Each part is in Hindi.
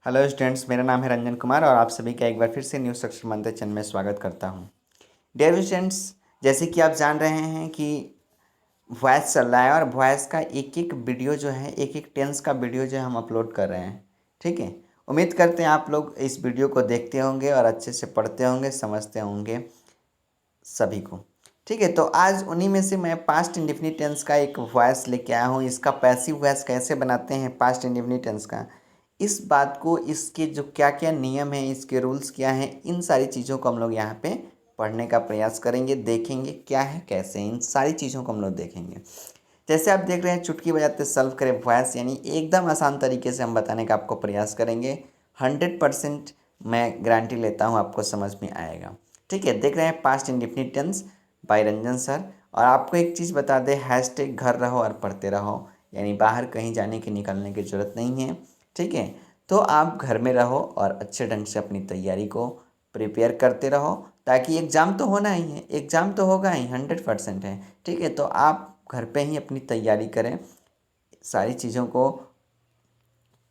हेलो स्टूडेंट्स, मेरा नाम है रंजन कुमार और आप सभी का एक बार फिर से न्यूज़ सक्सेस मंत्र चैनल में स्वागत करता हूं। डियर स्टूडेंट्स, जैसे कि आप जान रहे हैं कि वॉइस चल रहा है और वॉइस का एक एक वीडियो जो है, एक एक टेंस का वीडियो जो है हम अपलोड कर रहे हैं। ठीक है, उम्मीद करते हैं आप लोग इस वीडियो को देखते होंगे और अच्छे से पढ़ते होंगे, समझते होंगे सभी को। ठीक है, तो आज उन्हीं में से मैं पास्ट इंडेफिनिट टेंस का एक वॉइस लेके आया हूँ। इसका पैसिव वॉइस कैसे बनाते हैं पास्ट इंडेफिनिट टेंस का, इस बात को, इसके जो क्या क्या नियम हैं, इसके रूल्स क्या हैं, इन सारी चीज़ों को हम लोग यहाँ पे पढ़ने का प्रयास करेंगे, देखेंगे क्या है कैसे, इन सारी चीज़ों को हम लोग देखेंगे। जैसे आप देख रहे हैं, चुटकी बजाते सॉल्व करें वॉइस, यानी एकदम आसान तरीके से हम बताने का आपको प्रयास करेंगे। 100% मैं गारंटी लेता हूँ आपको समझ में आएगा। ठीक है, देख रहे हैं past indefinite tense by Ranjan sir. और आपको एक चीज़ बता दें, हैशटैग घर रहो और पढ़ते रहो, यानी बाहर कहीं जाने की निकलने की ज़रूरत नहीं है। ठीक है, तो आप घर में रहो और अच्छे ढंग से अपनी तैयारी को प्रिपेयर करते रहो, ताकि एग्ज़ाम तो होना ही है, एग्ज़ाम तो होगा ही, 100% है। ठीक है, तो आप घर पे ही अपनी तैयारी करें, सारी चीज़ों को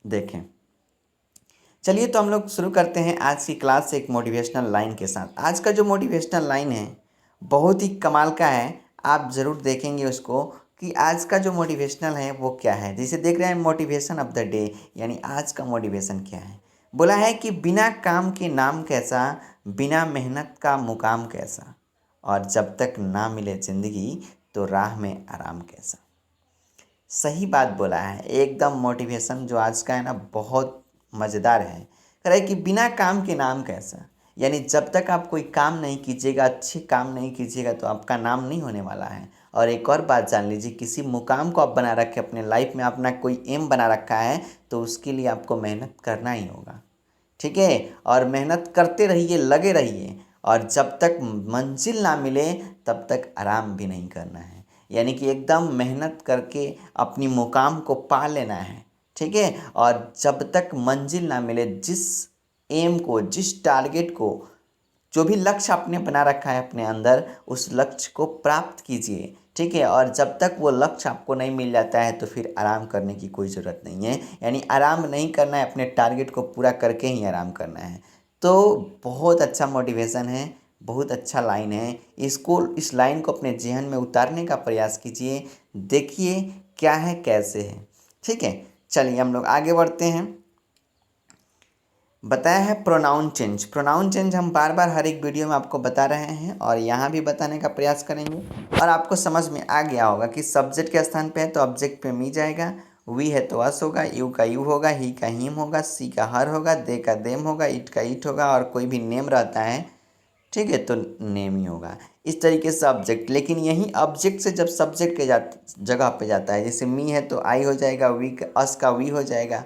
देखें। चलिए, तो हम लोग शुरू करते हैं आज की क्लास से एक मोटिवेशनल लाइन के साथ। आज का जो मोटिवेशनल लाइन है बहुत ही कमाल का है, आप ज़रूर देखेंगे उसको कि आज का जो मोटिवेशनल है वो क्या है। जैसे देख रहे हैं, मोटिवेशन ऑफ द डे, यानी आज का मोटिवेशन क्या है। बोला है कि बिना काम के नाम कैसा, बिना मेहनत का मुकाम कैसा, और जब तक ना मिले ज़िंदगी तो राह में आराम कैसा। सही बात बोला है, एकदम मोटिवेशन जो आज का है ना, बहुत मज़ेदार है। कह रहा है कि बिना काम के नाम कैसा, यानी जब तक आप कोई काम नहीं कीजिएगा, अच्छे काम नहीं कीजिएगा, तो आपका नाम नहीं होने वाला है। और एक और बात जान लीजिए, किसी मुकाम को आप बना रखे अपने लाइफ में, अपना कोई एम बना रखा है, तो उसके लिए आपको मेहनत करना ही होगा। ठीक है, और मेहनत करते रहिए, लगे रहिए, और जब तक मंजिल ना मिले तब तक आराम भी नहीं करना है। यानी कि एकदम मेहनत करके अपनी मुकाम को पा लेना है। ठीक है, और जब तक मंजिल ना मिले, जिस एम को, जिस टारगेट को, जो भी लक्ष्य आपने बना रखा है अपने अंदर, उस लक्ष्य को प्राप्त कीजिए। ठीक है, और जब तक वो लक्ष्य आपको नहीं मिल जाता है तो फिर आराम करने की कोई ज़रूरत नहीं है, यानी आराम नहीं करना है, अपने टारगेट को पूरा करके ही आराम करना है। तो बहुत अच्छा मोटिवेशन है, बहुत अच्छा लाइन है। इसको, इस लाइन को अपने जेहन में उतारने का प्रयास कीजिए, देखिए क्या है कैसे है। ठीक है, चलिए हम लोग आगे बढ़ते हैं। बताया है प्रोनाउन चेंज। प्रोनाउन चेंज हम बार बार हर एक वीडियो में आपको बता रहे हैं और यहाँ भी बताने का प्रयास करेंगे, और आपको समझ में आ गया होगा कि सब्जेक्ट के स्थान पे है तो ऑब्जेक्ट पे मी जाएगा, वी है तो अस होगा, यू का यू होगा, ही का हिम होगा, सी का हर होगा, दे का देम होगा, इट का इट होगा, और कोई भी नेम रहता है, ठीक है, तो नेम ही होगा। इस तरीके से ऑब्जेक्ट, लेकिन यही ऑब्जेक्ट से जब सब्जेक्ट के जगह पे जाता है, जैसे मी है तो आई हो जाएगा, वी का, अस का वी हो जाएगा,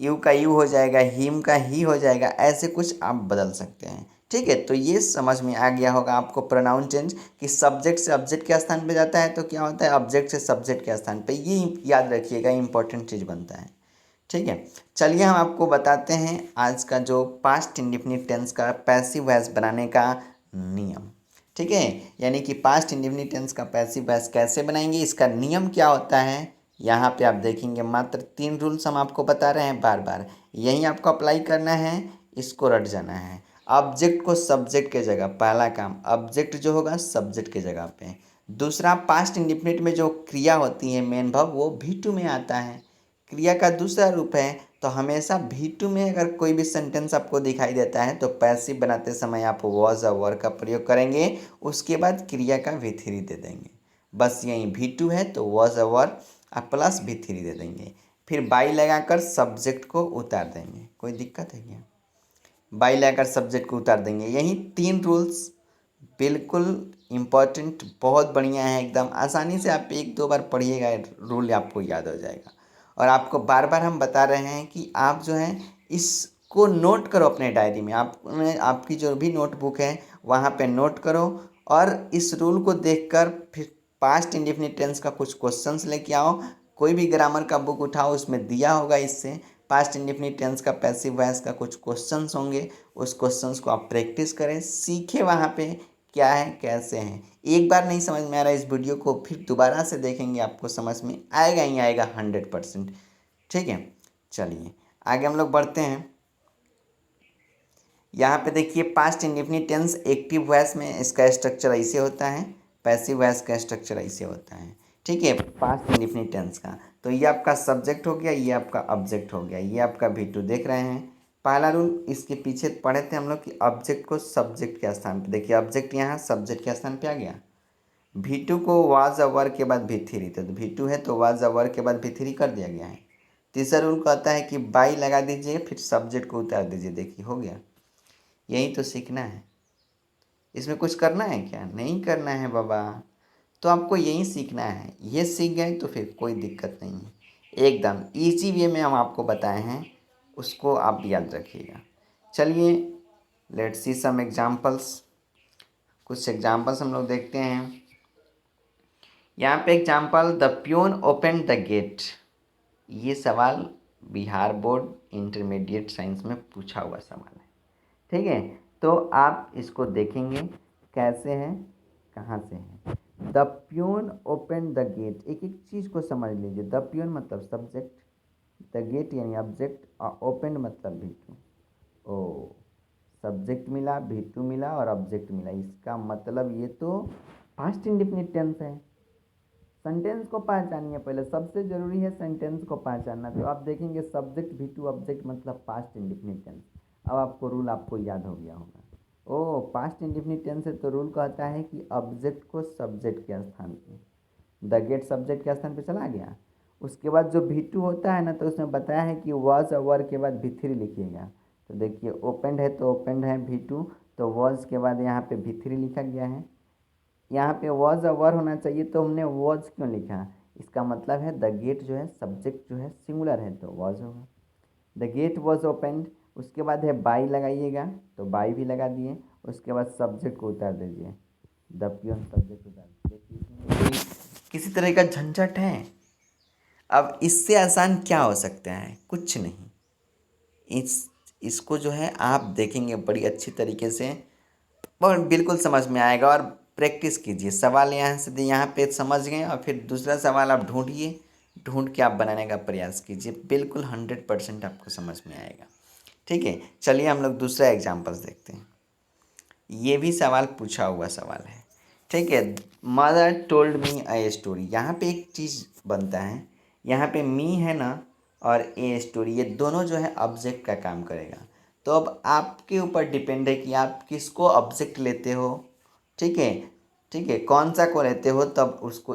यू का यू हो जाएगा, हिम का ही हो जाएगा, ऐसे कुछ आप बदल सकते हैं। ठीक है, तो ये समझ में आ गया होगा आपको प्रोनाउन चेंज, कि सब्जेक्ट से ऑब्जेक्ट के स्थान पे जाता है तो क्या होता है, ऑब्जेक्ट से सब्जेक्ट के स्थान पे। ये याद रखिएगा, इंपॉर्टेंट चीज़ बनता है। ठीक है, चलिए हम आपको बताते हैं आज का जो पास्ट इंडेफिनिट टेंस का पैसिव वॉइस बनाने का नियम। ठीक है, यानी कि पास्ट इंडेफिनिट टेंस का पैसिव वॉइस कैसे बनाएंगे, इसका नियम क्या होता है, यहाँ पे आप देखेंगे। मात्र 3 रूल्स हम आपको बता रहे हैं बार बार, यही आपको अप्लाई करना है, इसको रट जाना है। ऑब्जेक्ट को सब्जेक्ट के जगह, पहला काम, ऑब्जेक्ट जो होगा सब्जेक्ट के जगह पे। दूसरा, पास्ट इंडेफिनिट में जो क्रिया होती है मेन वर्ब, वो भी टू में आता है। क्रिया का दूसरा रूप है, तो हमेशा भी टू में अगर कोई भी सेंटेंस आपको दिखाई देता है तो पैसिव बनाते समय आप वॉज और वर का प्रयोग करेंगे, उसके बाद क्रिया का भी थ्री दे देंगे। बस यही भी टू है तो वॉज और वर और प्लस भी थ्री दे देंगे, फिर बाई लगाकर सब्जेक्ट को उतार देंगे। कोई दिक्कत है क्या, बाई लगाकर सब्जेक्ट को उतार देंगे। यही 3 रूल्स बिल्कुल इम्पॉर्टेंट, बहुत बढ़िया है, एकदम आसानी से आप 1-2 बार पढ़िएगा, रूल आपको याद हो जाएगा। और आपको बार बार हम बता रहे हैं कि आप जो है इसको नोट करो अपने डायरी में, आपकी जो भी नोटबुक है वहाँ पे नोट करो, और इस रूल को देखकर फिर पास्ट इंडेफिनिट टेंस का कुछ क्वेश्चंस लेके आओ। कोई भी ग्रामर का बुक उठाओ, उसमें दिया होगा इससे पास्ट इंडेफिनिट टेंस का पैसिव वॉइस का कुछ क्वेश्चंस होंगे, उस क्वेश्चंस को आप प्रैक्टिस करें, सीखें वहाँ पे क्या है कैसे हैं। एक बार नहीं समझ में आ रहा है, इस वीडियो को फिर दोबारा से देखेंगे, आपको समझ में आएगा ही आएगा 100%। ठीक है, चलिए आगे हम लोग बढ़ते हैं। यहाँ पे देखिए past indefinite tense active voice में इसका स्ट्रक्चर ऐसे होता है, पैसिव वॉइस का स्ट्रक्चर ऐसे होता है। ठीक है, पास्ट इंडेफिनिट टेंस का। तो ये आपका सब्जेक्ट हो गया, ये आपका ऑब्जेक्ट हो गया, ये आपका V2 देख रहे हैं। पहला रूल इसके पीछे पढ़े थे हम लोग कि ऑब्जेक्ट को सब्जेक्ट के स्थान पे, देखिए ऑब्जेक्ट यहाँ सब्जेक्ट के स्थान पे आ गया। V2 को वाज अ वर्ब के बाद V3, तो V2 है तो वाज अ वर्ब के बाद V3 कर दिया गया है। तीसरा रूल कहता है कि बाई लगा दीजिए फिर सब्जेक्ट को उतार दीजिए, देखिए हो गया। यही तो सीखना है, इसमें कुछ करना है क्या? नहीं करना है बाबा। तो आपको यही सीखना है, ये सीख गए तो फिर कोई दिक्कत नहीं है। एकदम इजी वे में हम आपको बताए हैं, उसको आप याद रखिएगा। चलिए लेट्स सी सम एग्जांपल्स। कुछ एग्जांपल्स हम लोग देखते हैं। यहाँ पे example, the peon open the gate. ये सवाल बिहार बोर्ड इंटरमीडिएट साइंस में पूछा हुआ सवाल है। ठीक है, तो आप इसको देखेंगे कैसे है, कहाँ से है। The peon open the gate, एक एक चीज़ को समझ लीजिए। द प्यून मतलब सब्जेक्ट, द गेट यानी ऑब्जेक्ट, और ओपन मतलब V2। ओ, सब्जेक्ट मिला, V2 मिला और ऑब्जेक्ट मिला, इसका मतलब ये तो पास्ट इंडेफिनिट टेंस है। सेंटेंस को पहचानिए, पहले सबसे ज़रूरी है सेंटेंस को पहचानना। तो आप देखेंगे सब्जेक्ट V2 ऑब्जेक्ट मतलब पास्ट इंडेफिनिट टेंस। अब आपको रूल आपको याद हो गया होगा। ओ, पास्ट इंडेफिनिट टेंस है तो रूल कहता है कि ऑब्जेक्ट को सब्जेक्ट के स्थान पे, द गेट सब्जेक्ट के स्थान पे चला गया। उसके बाद जो V2 होता है ना, तो उसमें बताया है कि वॉज और वर के बाद V3 लिखिएगा। तो देखिए ओपेंड है तो ओपेंड है V2, तो वॉज के बाद यहाँ पे V3 लिखा गया है। यहाँ पे वॉज अवर होना चाहिए तो हमने वॉज क्यों लिखा? इसका मतलब है द गेट जो है सब्जेक्ट जो है सिंगुलर है तो वॉज होगा। द गेट वॉज ओपनड, उसके बाद है बाई लगाइएगा, तो बाई भी लगा दिए। उसके बाद सब्जेक्ट को उतार दीजिए, द प्यून सब्जेक्ट उतार दीजिए। इसमें कोई किसी तरह का झंझट है? अब इससे आसान क्या हो सकता है? कुछ नहीं। इसको जो है आप देखेंगे बड़ी अच्छी तरीके से और बिल्कुल समझ में आएगा। और प्रैक्टिस कीजिए, सवाल यहाँ से यहाँ पे समझ गए और फिर दूसरा सवाल आप ढूंढिए, ढूंढ के आप बनाने का प्रयास कीजिए, बिल्कुल 100% आपको समझ में आएगा। ठीक है, चलिए हम लोग दूसरा एग्जाम्पल्स देखते हैं। ये भी सवाल पूछा हुआ सवाल है। ठीक है, mother told me a story. यहाँ पे एक चीज़ बनता है, यहाँ पे मी है ना और ए स्टोरी, ये दोनों जो है ऑब्जेक्ट का काम करेगा। तो अब आपके ऊपर डिपेंड है कि आप किसको ऑब्जेक्ट लेते हो। ठीक है, ठीक है, कौन सा को लेते हो, तब उसको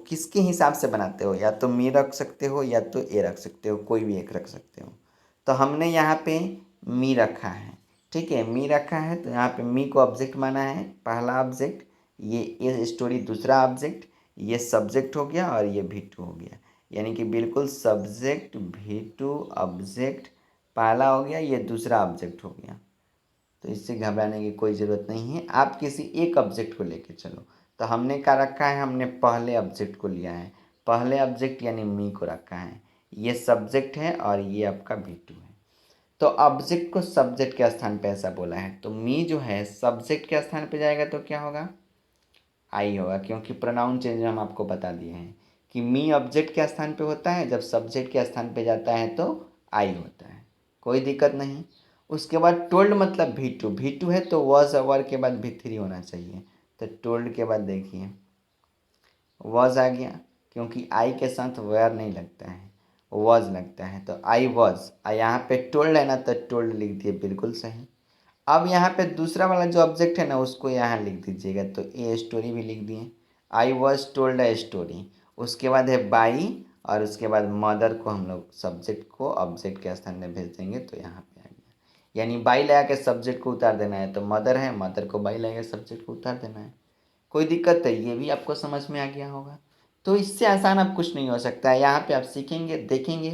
किसके हिसाब से बनाते हो। या तो मी रख सकते हो या तो ए रख सकते हो, कोई भी एक रख सकते हो। तो हमने यहाँ पे मी रखा है। ठीक है, मी रखा है तो यहाँ पे मी को ऑब्जेक्ट माना है, पहला ऑब्जेक्ट। ये स्टोरी दूसरा ऑब्जेक्ट, ये सब्जेक्ट हो गया और ये V2 हो गया। यानी कि बिल्कुल सब्जेक्ट V2 ऑब्जेक्ट पहला हो गया, ये दूसरा ऑब्जेक्ट हो गया। तो इससे घबराने की कोई ज़रूरत नहीं है, आप किसी एक ऑब्जेक्ट को लेके चलो। तो हमने क्या रखा है, हमने पहले ऑब्जेक्ट को लिया है, पहले ऑब्जेक्ट यानी मी को रखा है। ये सब्जेक्ट है और ये आपका V2 है। तो ऑब्जेक्ट को सब्जेक्ट के स्थान पे ऐसा बोला है, तो मी जो है सब्जेक्ट के स्थान पे जाएगा तो क्या होगा? आई होगा, क्योंकि प्रोनाउन चेंज हम आपको बता दिए हैं कि मी ऑब्जेक्ट के स्थान पे होता है, जब सब्जेक्ट के स्थान पे जाता है तो आई होता है, कोई दिक्कत नहीं। उसके बाद टोल्ड मतलब V2, V2 है तो वॉज अवर के बाद V3 होना चाहिए। तो टोल्ड के बाद देखिए वॉज आ गया, क्योंकि आई के साथ वेयर नहीं लगता है, वॉज लगता है, तो आई वॉज। यहाँ पे टोल्ड है ना तो टोल्ड लिख दिए, बिल्कुल सही। अब यहाँ पे दूसरा वाला जो ऑब्जेक्ट है ना उसको यहाँ लिख दीजिएगा, तो ए स्टोरी भी लिख दिए, I was told a story. उसके बाद है बाई और उसके बाद मदर को हम लोग सब्जेक्ट को ऑब्जेक्ट के स्थान में भेज देंगे, तो यहाँ पे आ गया। यानी बाई लगा के सब्जेक्ट को उतार देना है, तो मदर है, मदर को बाई लगा के सब्जेक्ट को उतार देना है। कोई दिक्कत है? ये भी आपको समझ में आ गया होगा। तो इससे आसान अब कुछ नहीं हो सकता है। यहाँ पे आप सीखेंगे, देखेंगे,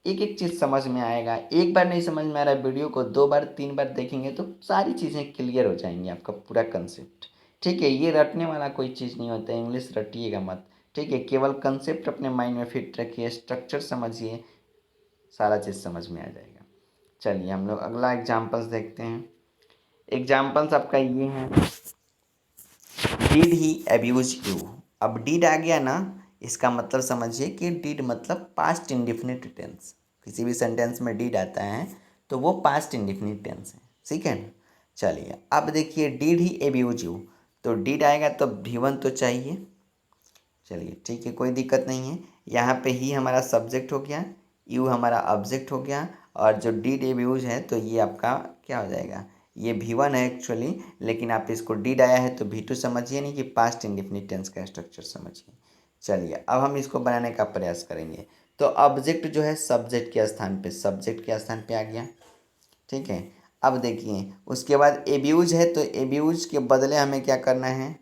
एक एक चीज़ समझ में आएगा। एक बार नहीं समझ में आ रहा है, वीडियो को 2 बार 3 बार देखेंगे तो सारी चीज़ें क्लियर हो जाएंगी, आपका पूरा कंसेप्ट। ठीक है, ये रटने वाला कोई चीज़ नहीं होता है, इंग्लिश रटिएगा मत। ठीक है, केवल कंसेप्ट अपने माइंड में फिट रखिए, स्ट्रक्चर समझिए, सारा चीज़ समझ में आ जाएगा। चलिए हम लोग अगला एग्जाम्पल्स देखते हैं। एग्जाम्पल्स आपका ये है, डिड ही अब्यूज यू। अब डिड आ गया ना, इसका मतलब समझिए कि डिड मतलब पास्ट इंडिफिनिट टेंस। किसी भी सेंटेंस में डिड आता है तो वो पास्ट इंडिफिनिट टेंस है, ठीक है ना। चलिए अब देखिए, डिड ही एब्यूज यू, तो डिड आएगा तो V1 तो चाहिए। चलिए ठीक है, कोई दिक्कत नहीं है। यहाँ पे ही हमारा सब्जेक्ट हो गया, यू हमारा ऑब्जेक्ट हो गया, और जो डिड एब्यूज है तो ये आपका क्या हो जाएगा, ये V1 है एक्चुअली, लेकिन आप इसको डिड आया है तो V2 समझिए, नहीं कि पास्ट इंडिफिनिट टेंस का स्ट्रक्चर समझिए। चलिए अब हम इसको बनाने का प्रयास करेंगे। तो ऑब्जेक्ट जो है सब्जेक्ट के स्थान पे, सब्जेक्ट के स्थान पे आ गया, ठीक है। अब देखिए उसके बाद एब्यूज है, तो एब्यूज के बदले हमें क्या करना है,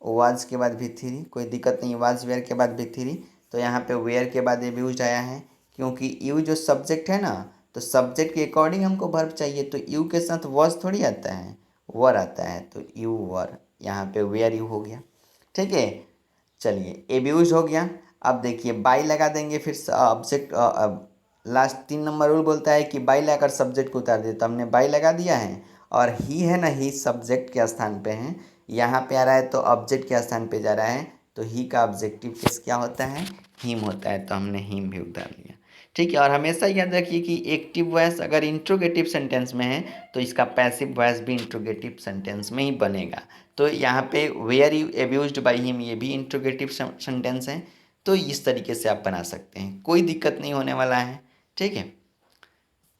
वाज के बाद V3, कोई दिक्कत नहीं, वाज वेयर के बाद V3, तो यहाँ पे वेयर के बाद एब्यूज आया है, क्योंकि यू जो सब्जेक्ट है ना, तो सब्जेक्ट के अकॉर्डिंग हमको वर्ब चाहिए, तो यू के साथ वॉज थोड़ी आता है, वर आता है, तो यू वर, यहाँ पे वेयर यू हो गया, ठीक है। चलिए एब्यूज हो गया। अब देखिए बाई लगा देंगे, फिर ऑब्जेक्ट लास्ट 3 नंबर रूल बोलता है कि बाई लगाकर सब्जेक्ट को उतार दे, तो हमने बाई लगा दिया है, और ही है ना, ही सब्जेक्ट के स्थान पे है, यहाँ पे आ रहा है तो ऑब्जेक्ट के स्थान पे जा रहा है, तो ही का ऑब्जेक्टिव केस क्या होता है, हिम होता है, तो हमने हिम भी उतार लिया, ठीक है। और हमेशा याद रखिए कि एक्टिव वॉइस अगर इंट्रोगेटिव सेंटेंस में है तो इसका पैसिव वॉइस भी इंट्रोगेटिव सेंटेंस में ही बनेगा। तो यहाँ पे वेयर यू एब्यूज्ड बाई हिम, ये भी इंट्रोगेटिव सेंटेंस है, तो इस तरीके से आप बना सकते हैं, कोई दिक्कत नहीं होने वाला है, ठीक है।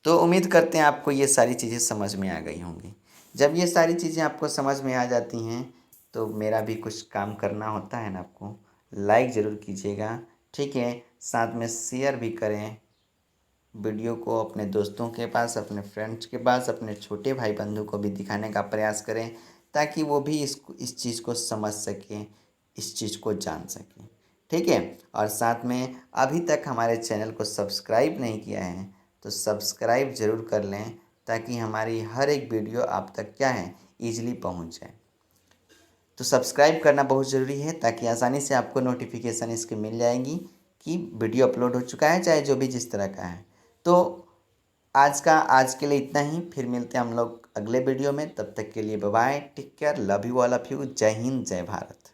तो उम्मीद करते हैं आपको ये सारी चीज़ें समझ में आ गई होंगी। जब ये सारी चीज़ें आपको समझ में आ जाती हैं तो मेरा भी कुछ काम करना होता है ना, आपको लाइक ज़रूर कीजिएगा, ठीक है। साथ में शेयर भी करें वीडियो को, अपने दोस्तों के पास, अपने फ्रेंड्स के पास, अपने छोटे भाई बंधु को भी दिखाने का प्रयास करें, ताकि वो भी इस चीज़ को समझ सकें, इस चीज़ को जान सकें, ठीक है। और साथ में अभी तक हमारे चैनल को सब्सक्राइब नहीं किया है तो सब्सक्राइब ज़रूर कर लें, ताकि हमारी हर एक वीडियो आप तक क्या है, ईजिली पहुंच जाए। तो सब्सक्राइब करना बहुत ज़रूरी है, ताकि आसानी से आपको नोटिफिकेशन इसकी मिल जाएगी कि वीडियो अपलोड हो चुका है, चाहे जो भी जिस तरह का है। तो आज के लिए इतना ही, फिर मिलते हैं हम लोग अगले वीडियो में, तब तक के लिए bye bye, take care, love you all of you, जय हिंद जय भारत।